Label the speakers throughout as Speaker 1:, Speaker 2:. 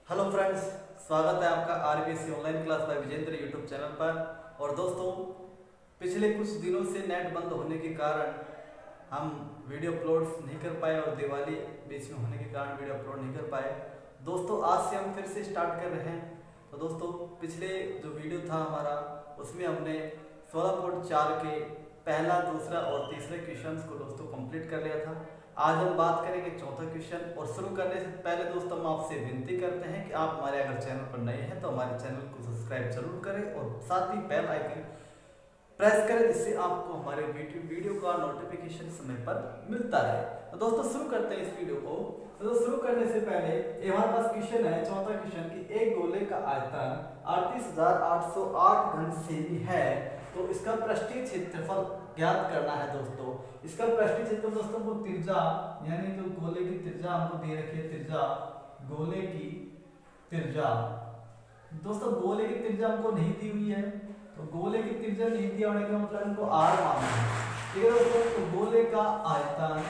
Speaker 1: Hello friends, स्वागत है आपका RBSC online class by Vijendra YouTube channel पर। और दोस्तों, पिछले कुछ दिनों से नेट बंद होने के कारण हम वीडियो अपलोड नहीं कर पाए और दिवाली बीच में होने के कारण वीडियो अपलोड नहीं कर पाए। दोस्तों, आज से हम फिर से स्टार्ट कर रहे हैं। तो दोस्तों, पिछले जो वीडियो था हमारा, उसमें हमने 16.4 के पहला, दूसरा और तीसरे क्वेश्चंस को दोस्तों कंप्लीट कर लिया था। आज हम बात करेंगे चौथा क्वेश्चन। और शुरू करने से पहले दोस्तों, हम आपसे विनती करते हैं कि आप हमारे अगर चैनल पर नए हैं तो हमारे चैनल को सब्सक्राइब जरूर करें और साथ ही बेल आइकन प्रेस करें, जिससे आपको हमारे वीडियो का नोटिफिकेशन समय पर मिलता रहे। तो दोस्तों, शुरू करते हैं इस वीडियो को। तो शुरू करने से पहले ये हमारे पास क्वेश्चन है, चौथा क्वेश्चन कि एक गोले का आयतन 38,808 घन सेमी है, तो इसका पृष्ठीय क्षेत्रफल ज्ञात करना है। दोस्तों, इसका पृष्ठीय क्षेत्रफल दोस्तों को त्रिज्या, यानी जो गोले की त्रिज्या हमको दे रखी है, त्रिज्या, गोले की त्रिज्या। दोस्तों, गोले की त्रिज्या हमको नहीं दी हुई है, तो गोले की त्रिज्या नहीं दिया होने का मतलब हमको आर मानना है। ठीक है दोस्तों, तो गोले का आयतन,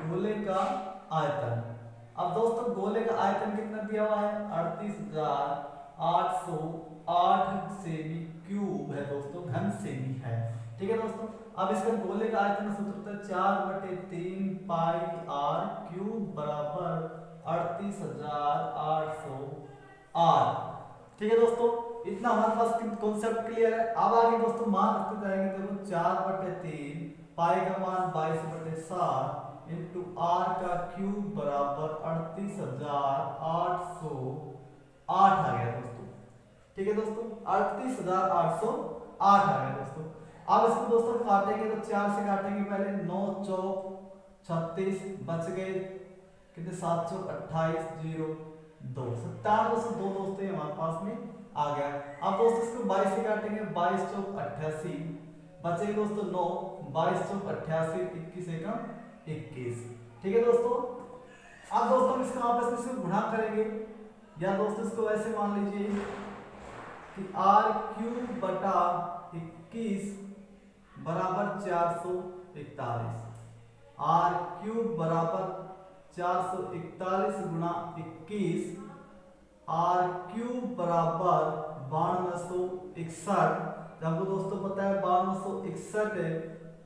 Speaker 1: गोले का आयतन। अब दोस्तों, गोले का आयतन कितना दिया हुआ है? 38,808 सेमी क्यूब है दोस्तों, घन सेमी है। ठीक है दोस्तों, अब इसका गोले का आयतन सूत्र है 4/3 पाई आर क्यूब बराबर 38,808। ठीक है दोस्तों, इतना हमारे पास कॉन्सेप्ट क्लियर है। अब आगे दोस्तों मान रखते जाएंगे। देखो 4/3 पाई का मान 22/7 इंटू आर का क्यूब बराबर 38,808 आ गया दोस्तों। ठीक है दोस्तों, 38,808 आ गया दोस्तों। अब इसको दोस्तों काटेंगे तो 4 से काटेंगे पहले, 9 चौक 36, बच गए कितने? 7 चौक 28, 0 2 27 दोस्तों हमारे पास में आ गया। अब दोस्तों इसको 22 से काटेंगे, 22 चौक 88, बचेगा दोस्तों 9, 22 चौक 88, 21 एकम 21। ठीक है दोस्तों, अब दोस्तों इसको आपस में गुणा करेंगे, या दोस्तों इसको ऐसे मान लीजिए कि आर क्यूब बटा 21 बराबर 441। आर क्यूब बराबर 441 गुणा 21, आर क्यूब बराबर 9261। हमको दोस्तों पता है 9261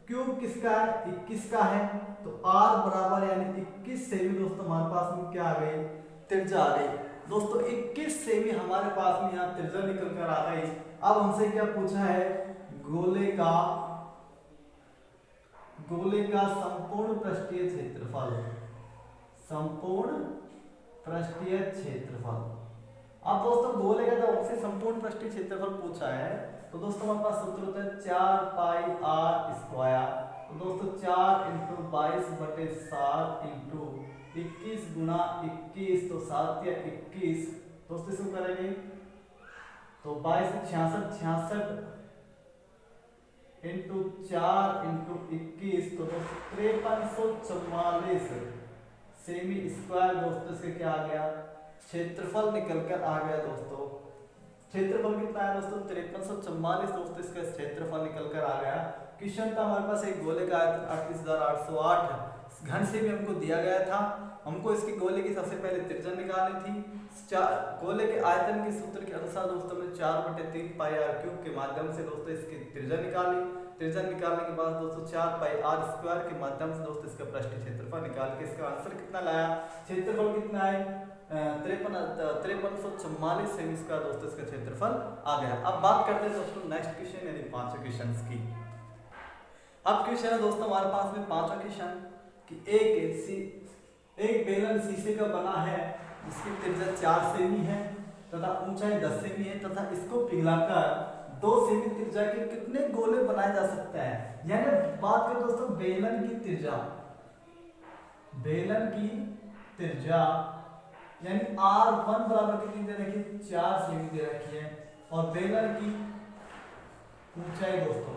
Speaker 1: क्यूब किसका है? 21 का है। तो आर बराबर यानी 21 सेमी दोस्तों हमारे पास में क्या आ गई? त्रिज्या आ गई। दोस्तों 21 सेमी हमारे पास में यहाँ त्रिज्या निकल कर आ गई। अब हमसे क्या पूछा है? गोले का संपूर्ण पृष्ठीय क्षेत्रफल, संपूर्ण पृष्ठीय क्षेत्रफल। अब दोस्तों गोले का जब हमसे संपूर्ण पृष्ठीय क्षेत्रफल पूछा है, तो दोस्तों हमारे पास सूत्र होता है 4 पाई आर स्क्वायर। तो दोस्तों 4 इंटू 22/7 इंटू 21 गुना 21, तो 7 या 21 दोस्तों इसको करेंगे तो 22 66 66 इंटू 4 इंटू 21, तो 5344 सेमी स्क्वायर दोस्तों इसके क्या आ गया? क्षेत्रफल निकल कर आ गया दोस्तों। क्षेत्रफल कितना है दोस्तों? 5344 दोस्तों इसका क्षेत्रफल निकल कर आ गया। क्वेश्चन था हमारे पास एक गोले का आयतन 38,808 घन से भी हमको दिया गया था। हमको इसकी गोले की सबसे पहले त्रिज्या निकालनी थी। गोले के आयतन के सूत्र के अनुसार दोस्तों में 4/3 पाई आर क्यूब के माध्यम से दोस्तों इसकी त्रिज्या निकाली। त्रिज्या निकालने के बाद दोस्तों 4 पाई आर स्क्वायर के माध्यम से दोस्तों इसका पृष्ठीय क्षेत्रफल निकाल के इसका आंसर कितना लाया? क्षेत्रफल कितना है? 5344 सेमी स्क्वायर दोस्तों इसका क्षेत्रफल आ गया। अब बात करते हैं दोस्तों नेक्स्ट क्वेश्चन यानी पांचवें क्वेश्चन की। अब क्वेश्चन है दोस्तों हमारे पास में पांचवा क्वेश्चन कि एक बेलन शीशे का बना है, जिसकी त्रिज्या 4 सेमी है तथा ऊंचाई 10 सेमी है, तथा इसको पिघलाकर 2 सेमी त्रिज्या के कितने गोले बनाए जा सकते हैं? यानी बात करें दोस्तों बेलन की त्रिज्या, बेलन की त्रिज्या यानी R1 बराबर कितनी दे रखी है? 4 सेमी दे रखी है। और बेलन की ऊंचाई दोस्तों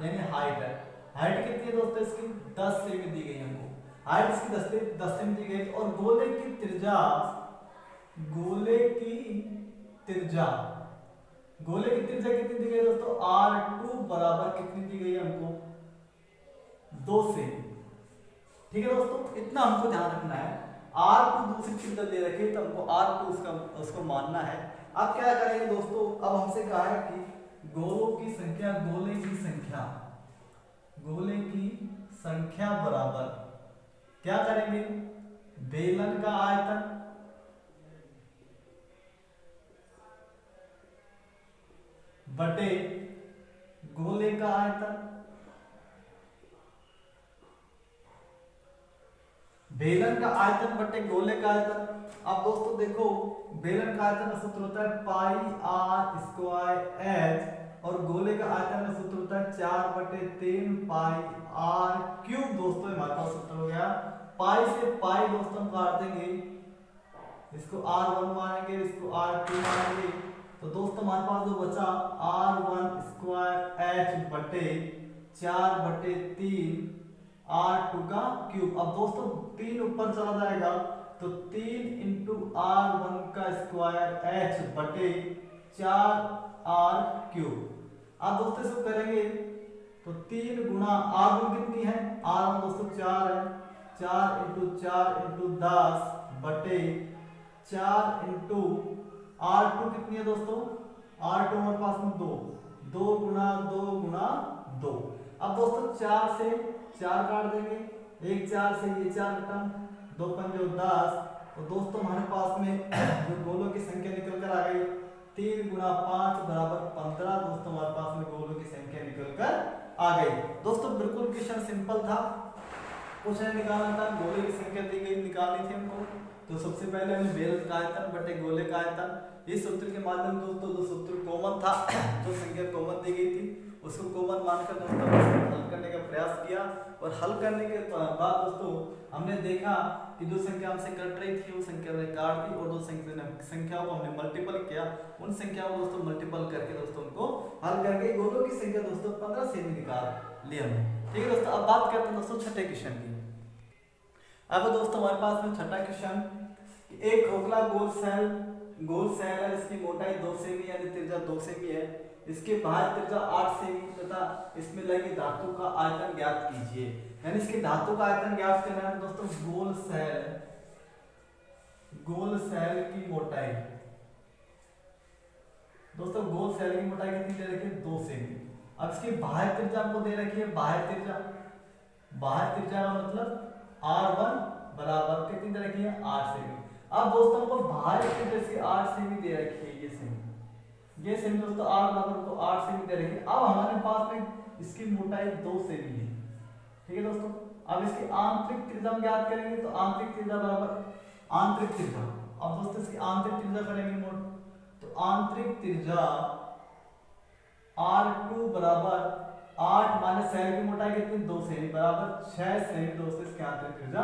Speaker 1: यानी हाइट है, हाइट कितनी है दोस्तों इसकी? 10 सेमी दी गई हमको। हाइट इसकी 10 सेमी दी गई। और गोले की त्रिज्या, गोले की त्रिज्या कितनी दी गई दोस्तों? R2 बराबर कितनी दी गई हमको? 2 सेमी। ठीक है दोस्तों, इतना हमको ध्यान रखना है। R2 दूसरी त्रिज्या दे रखी है तो हमको R2 उसको मानना है। अब क्या करेंगे दोस्तों, अब हमसे कहा है कि गोलों की संख्या, गोले की संख्या बराबर क्या करेंगे, बेलन का आयतन बटे गोले का आयतन, बेलन का आयतन बटे गोले का आयतन। अब दोस्तों देखो, बेलन का आयतन का सूत्र होता है पाई आर स्क्वायर एच और गोले का आयतन का सूत्र होता है 4/3 पाई आर क्यूब। दोस्तों हमारे पास सूत्र हो गया, पाई से पाई दोस्तों हम काट देंगे, इसको r1 मानेंगे, इसको r2 मानेंगे, तो दोस्तों हमारे पास जो बचा r1 स्क्वायर एच बटे 4/3 R2 का क्यूब। अब दोस्तों 3 ऊपर चला जाएगा तो 3 इंटू R1 का स्क्वायर H बटे 4R क्यूब। अब दोस्तों इसको करेंगे तो 3 गुणा R1 कितनी है, R1 दोस्तों 4 है, 4 इंटू 4 इंटू 10 बटे 4 इंटू R2 कितनी है दोस्तों, R2 हमारे पास में 2 गुणा 2। अब दोस्तों 4 से 4 काट देंगे, 1 4 से ये 4 खत्म, 2 पंजे 10। तो दोस्तों हमारे पास में जो गोलों की संख्या निकल कर आ गई 3 गुणा 5 बराबर 15। दोस्तों हमारे पास में गोलों की संख्या निकल कर आ गई। दोस्तों बिल्कुल क्वेश्चन सिंपल था, कुछ नहीं निकालना था, गोले की संख्या दी गई, निकालनी थी हमको। तो सबसे पहले हमने बेलन का आयतन बटे गोले का आयतन, इस सूत्र के माध्यम दोस्तों जो सूत्र कॉमन था, जो संख्या कॉमन दी गई थी उसको कॉमन मानकर दोस्तों हल करने का प्रयास किया। और हल करने के बाद दोस्तों हमने देखा कि जो संख्या हमसे कट रही थी वो संख्या हमने काट दी, और जो संख्याओं को हमने मल्टीपल किया, उन संख्याओं को दोस्तों मल्टीपल करके दोस्तों उनको हल करके गोलों की संख्या दोस्तों 15 से निकाल ली हमने। ठीक है दोस्तों, अब बात करते हैं दोस्तों छठे क्वेश्चन की। अब दोस्तों हमारे पास में छठा क्वेश्चन, एक खोखला गोल सेल है, इसकी मोटाई 2 सेमी यानी त्रिज्या 2 सेमी है, इसके बाहर त्रिज्या 8 सेमी तथा इसमें लगी धातु का आयतन ज्ञात कीजिए। यानी इसके धातु का आयतन ज्ञात करना है दोस्तों। गोल सेल की मोटाई, दोस्तों गोल सेल की मोटाई कितनी दे रखी है, 2 सेमी। अब इसकी बाह्य त्रिज्या हमको दे रखी है, बाह्य त्रिज्या का मतलब R1 बराबर कितनी दे रखी है, 8 सेमी। अब दोस्तों हमको बाह्य त्रिज्या से 8 सेमी दे रखी है, ये सेमी दोस्तों R बराबर तो 8 सेमी दे रखी है। अब हमारे पास में इसकी मोटाई 2 सेमी है। ठीक है दोस्तों, अब इसकी आंतरिक त्रिज्या हम ज्ञात करेंगे, तो आंतरिक त्रिज्या बराबर आंतरिक त्रिज्या, अब दोस्तों इसकी आंतरिक त्रिज्या करेंगे तो आंतरिक त्रिज्या R2 बराबर 8 माइनस सेल की मोटाई कितनी, 2 सेमी बराबर 6 सेमी। दोस्तों इसकी आंतरिक त्रिज्या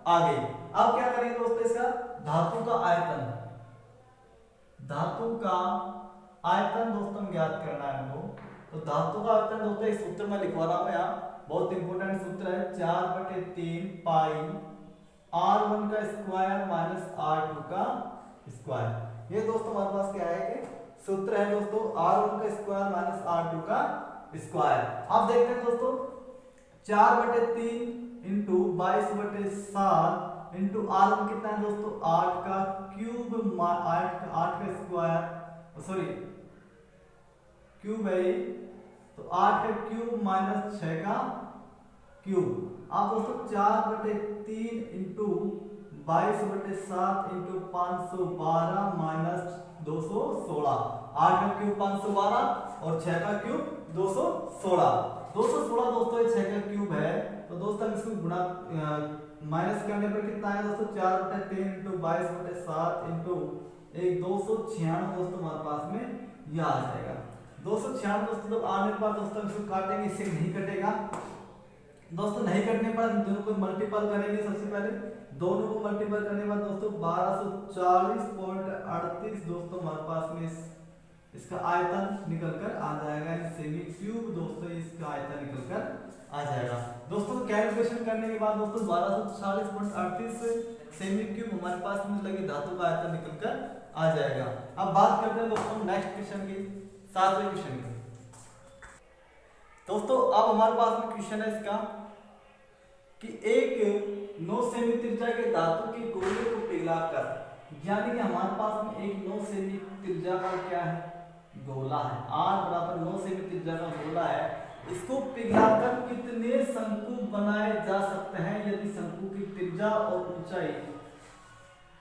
Speaker 1: आ गई। अब क्या करेंगे दोस्तों, इसका धातु का आयतन दोस्तों ज्ञात करना है हमको। तो धातु का आयतन दोस्तों इस सूत्र में लिखवा रहा हूं, यहाँ बहुत इंपॉर्टेंट सूत्र है, 4/3 पाई R1 का स्क्वायर माइनस R2 का स्क्वायर। ये दोस्तों हमारे पास क्या है कि सूत्र है दोस्तों, R1 का स्क्वायर माइनस R2 का स्क्वायर। अब देखते हैं दोस्तों 4/3 इंटू 22/7 इंटू R1 कितना है दोस्तों, 8 का क्यूब, 8 का स्क्वायर, सॉरी क्यूब है ये, तो 8 का क्यूब माइनस 6 का क्यूब। अब दोस्तों 4/3 इंटू 22/7 इंटू 512 माइनस 216, 8 का क्यूब 512 और 6 का क्यूब 216। 216 दोस्तों ये 6 का क्यूब है, तो दोस्तों इसको गुणा माइनस करने पर कितना है दोस्तों, 4/3 इंटू 22/7 इंटू 296 दोस्तों हमारे पास में यह आ जाएगा। 296 दोस्तों जब आने पर दोस्तों इसको काटेंगे, इससे नहीं कटेगा दोस्तों, नहीं कटने पर दोनों को मल्टीपल करेंगे। सबसे पहले दोनों को मल्टीपल करने के बाद दोस्तों 1240.38 दोस्तों हमारे पास में इसका आयतन निकल कर आ जाएगा, सेमी क्यूब दोस्तों इसका आयतन निकल कर आ जाएगा। दोस्तों कैलकुलेशन करने के बाद दोस्तों 1240.38 सेमी क्यूब हमारे पास में लगी धातु का आयतन निकल कर आ जाएगा। अब बात करते हैं दोस्तों नेक्स्ट क्वेश्चन की, 7वें क्वेश्चन की। दोस्तों अब हमारे पास में क्वेश्चन है इसका कि एक 9 सेमी त्रिज्या के धातु के गोले को पिघलाकर, यानी कि हमारे पास में एक 9 सेमी त्रिज्या का क्या है, गोला है। R बराबर 9 सेमी त्रिज्या का गोला है। इसको पिघलाकर कितने शंकु बनाए जा सकते हैं यदि शंकु की त्रिज्या और ऊंचाई,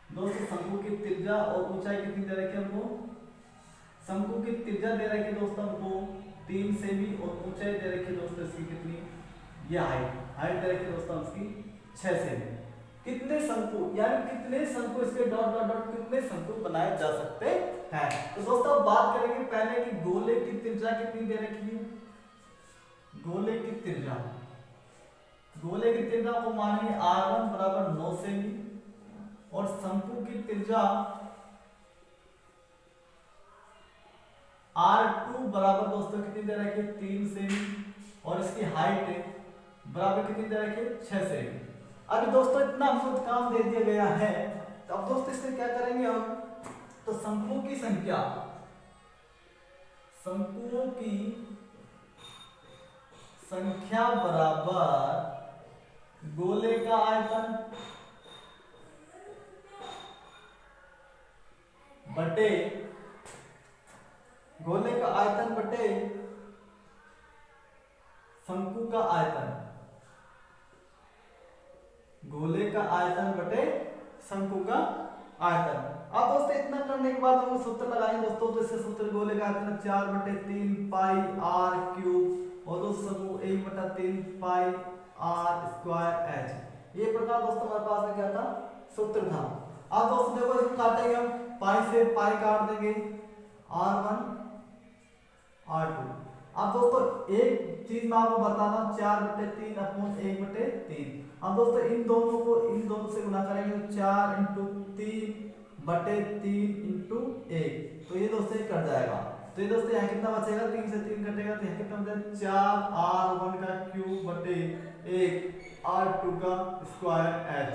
Speaker 1: दोस्तों शंकु की त्रिज्या और ऊंचाई कितनी दे रखी है हमको, शंकु की त्रिज्या दे रखी है दोस्तों हमको 3 सेमी और ऊंचाई दे रखी है दोस्तों इसकी कितनी, ये हाइट दे रखी है दोस्तों इसकी 6 सेमी। कितने शंकु, यानी कितने शंकु इसके डॉट डॉट डॉट कितने शंकु बनाए जा सकते हैं। तो दोस्तों बात करेंगे पहले कि गोले की त्रिज्या कितनी दे रखी है, गोले की त्रिज्या, गोले की त्रिज्या को मानेंगे R1 बराबर 9 सेमी और शंकु की त्रिज्या R2 बराबर दोस्तों कितनी दे रखी है 3 सेमी और इसकी हाइट बराबर कितनी दे रखी है 6 सेमी। अभी दोस्तों इतना हमको काम दे दिया गया है, तो अब दोस्तों इससे क्या करेंगे हम, तो शंकुओं की संख्या, शंकुओं की संख्या बराबर गोले का आयतन बटे, गोले का आयतन बटे शंकु का आयतन, गोले का आयतन बटे शंकु का आयतन। अब दोस्तों इतना करने के बाद हम सूत्र लगाएंगे दोस्तों, तो इससे सूत्र गोले का आयतन 4/3 पाई r क्यूब और दोस्तों 1/3 पाई r स्क्वायर h। ये प्रकार दोस्तों हमारे पास में क्या था, सूत्र था। अब दोस्तों देखो इसको काटेंगे हम, पाई से पाई काट देंगे, r1 r2। अब दोस्तों एक चीज मैं आपको बताना, 4/3 अपॉन 1/3। अब दोस्तों इन दोनों को इन दोनों से गुणा करेंगे तो 4 × 3/3 × 1, तो ये दोस्तों कट जाएगा। तो ये दोस्तों यहाँ कितना बचेगा, 3 से 3 कटेगा तो यहाँ कितना बचेगा 4r1 का क्यूब बटे 1 r2 का स्क्वायर h।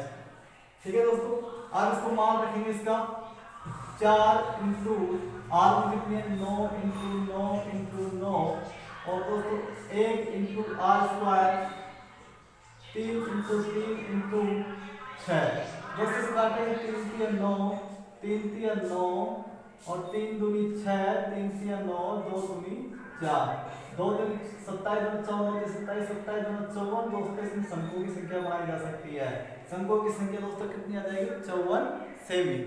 Speaker 1: ठीक है दोस्तों, अब इसको मान रखेंगे इसका 4 × r1 कितनी है 9 × 9 × 9 और दोस्तों 1 × r स्क्वायर 3 × 3 × 6। दोस्तों से काटेंगे 3 × 9 3 × 9 और 3 दूनी 6 3 × 9 2 दूनी 4 2 दूनी 27 2 24 27 27 2 54। दोस्तों इसमें शंकुओं की संख्या बनाई जा सकती है। शंकुओं की संख्या दोस्तों कितनी आ जाएगी 54 सेमी।